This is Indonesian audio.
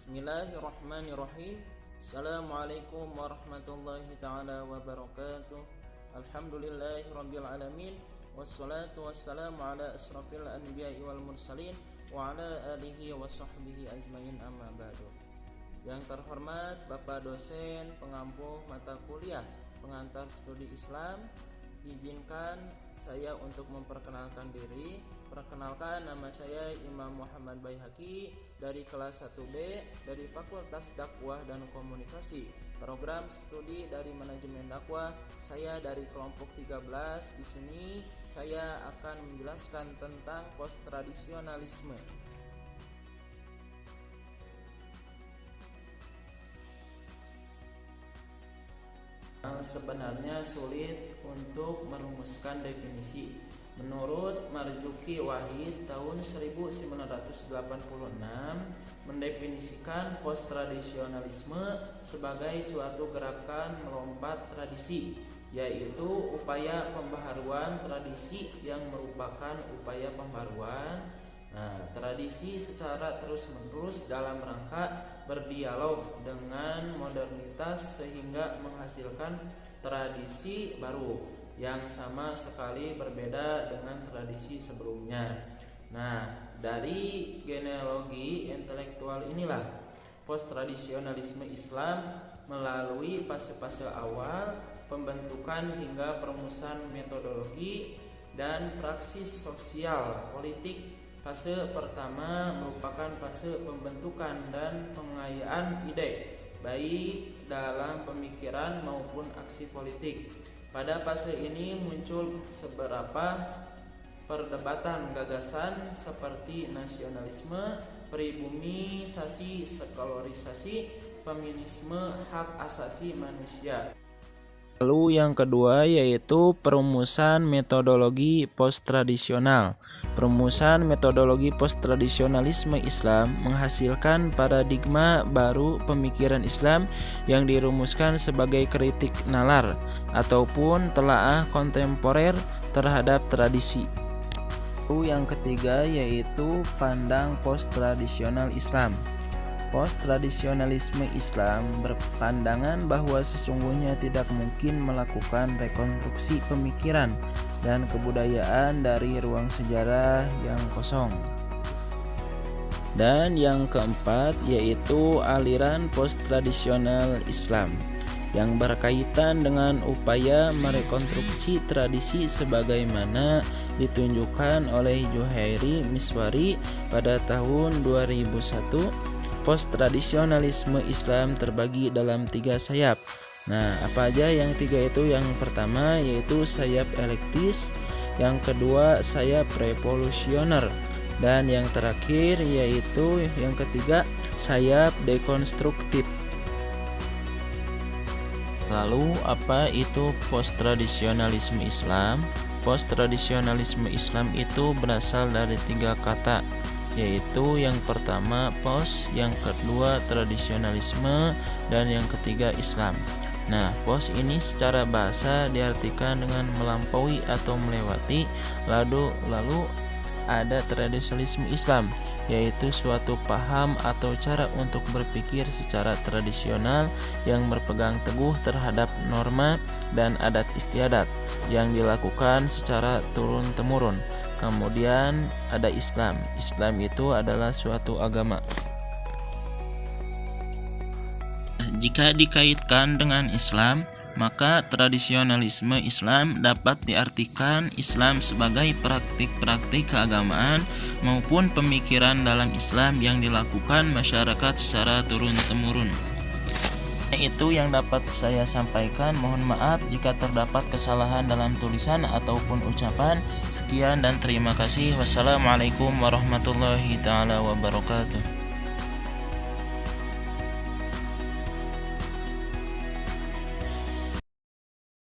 Bismillahirrahmanirrahim. Assalamualaikum warahmatullahi ta'ala wabarakatuh. Alhamdulillahirabbil alamin. Wassalatu wassalamu ala asrafil anbiya'i wal mursalin wa ala alihi wa sahbihi ajmain, amma ba'du. Yang terhormat Bapak dosen pengampu mata kuliah pengantar studi Islam, izinkan saya untuk memperkenalkan diri. Perkenalkan, nama saya Imam Muhammad Baihaqi dari kelas 1B dari Fakultas Dakwah dan Komunikasi, program studi dari Manajemen Dakwah. Saya dari kelompok 13. Di sini saya akan menjelaskan tentang post-tradisionalisme. Sebenarnya sulit untuk merumuskan definisi. Menurut Marzuki Wahid tahun 1986 mendefinisikan post-tradisionalisme sebagai suatu gerakan melompat tradisi, yaitu upaya pembaharuan tradisi yang merupakan upaya pembaharuan tradisi secara terus-menerus dalam rangka berdialog dengan modernitas sehingga menghasilkan tradisi baru yang sama sekali berbeda dengan tradisi sebelumnya. Dari genealogi intelektual inilah post-tradisionalisme Islam melalui fase-fase awal, pembentukan hingga perumusan metodologi dan praksis sosial politik. Fase pertama merupakan fase pembentukan dan pengayaan ide, baik dalam pemikiran maupun aksi politik. Pada fase ini muncul beberapa perdebatan gagasan seperti nasionalisme, pribumisasi, sekularisasi, feminisme, hak asasi manusia. Lalu yang kedua yaitu perumusan metodologi post-tradisional. Perumusan metodologi post-tradisionalisme Islam menghasilkan paradigma baru pemikiran Islam yang dirumuskan sebagai kritik nalar ataupun telaah kontemporer terhadap tradisi. Lalu yang ketiga yaitu pandang post-tradisional Islam. Post-tradisionalisme Islam berpandangan bahwa sesungguhnya tidak mungkin melakukan rekonstruksi pemikiran dan kebudayaan dari ruang sejarah yang kosong. Dan yang keempat yaitu aliran post-tradisional Islam yang berkaitan dengan upaya merekonstruksi tradisi sebagaimana ditunjukkan oleh Juhairi Miswari pada tahun 2001. Post-tradisionalisme Islam terbagi dalam 3 sayap. Apa aja yang 3 itu? Yang pertama yaitu sayap elektis, yang kedua sayap revolusioner, dan yang terakhir yaitu yang ketiga sayap dekonstruktif. Lalu apa itu post-tradisionalisme Islam? Post-tradisionalisme Islam itu berasal dari 3 kata, yaitu yang pertama post, yang kedua tradisionalisme, dan yang ketiga Islam. Post ini secara bahasa diartikan dengan melampaui atau melewati. Lalu ada tradisionalisme Islam, yaitu suatu paham atau cara untuk berpikir secara tradisional yang berpegang teguh terhadap norma dan adat istiadat yang dilakukan secara turun-temurun. Kemudian ada Islam. Islam itu adalah suatu agama. Jika dikaitkan dengan Islam, maka tradisionalisme Islam dapat diartikan Islam sebagai praktik-praktik keagamaan maupun pemikiran dalam Islam yang dilakukan masyarakat secara turun-temurun. Itu yang dapat saya sampaikan. Mohon maaf jika terdapat kesalahan dalam tulisan ataupun ucapan. Sekian dan terima kasih. Wassalamualaikum warahmatullahi ta'ala wabarakatuh.